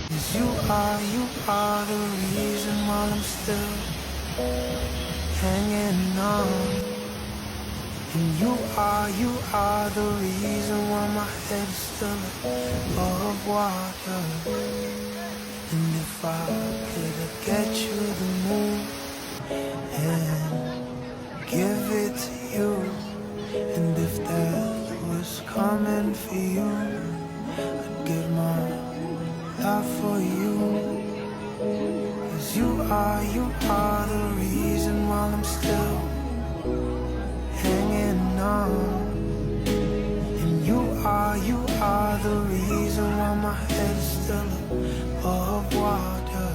'Cause you are the reason while I'm still hanging on. And you are the reason why my head is still above water. And if I could get you the moon and give it to you, and if that was coming for you, I'd give my life for you. 'Cause you are the reason while I'm still hanging on. And you are the reason why my head is still above water.